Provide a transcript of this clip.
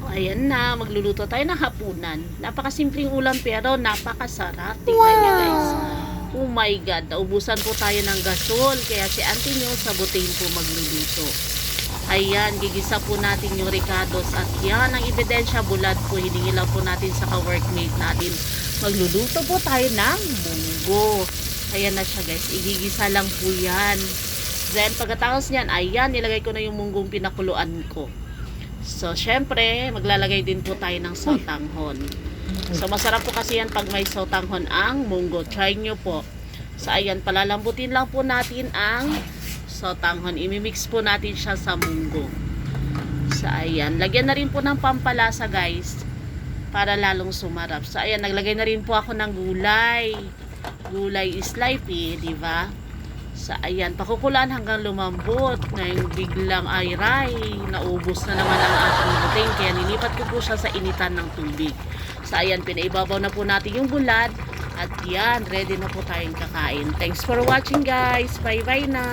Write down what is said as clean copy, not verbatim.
Ayan na, magluluto tayo ng hapunan. Napakasimpleng ulam pero napakasarap. Tingnan niyo guys. Oh my God, naubusan po tayo ng gasol. Kaya si Auntie nyo sabutin po magluluto. Ayan, gigisa po natin yung ricados. At yan, ang ebidensya, bulat po. Hiningi lang po natin sa ka-workmate natin. Magluluto po tayo ng munggo. Ayan na siya guys, igigisa lang po yan. Then, pagkatapos niyan, ayan, nilagay ko na yung munggong pinakuluan ko. So, syempre, maglalagay din po tayo ng sotanghon. So, masarap po kasi yan pag may sotanghon ang munggo. Try nyo po. So, ayan, palalambutin lang po natin ang sotanghon. Imimix po natin siya sa munggo. So, ayan. Lagyan na rin po ng pampalasa, guys. Para lalong sumarap. So, ayan, naglagay na rin po ako ng gulay. Gulay is life, eh, di ba? So, ayan, pakukulaan hanggang lumambot. Ngayon, biglang ay naubos na naman ang ating butane. Kaya nilipat ko po siya sa initan ng tubig. So, ayan, pinaibabaw na po natin yung bulad. At yan, ready na po tayong kakain. Thanks for watching, guys. Bye-bye na.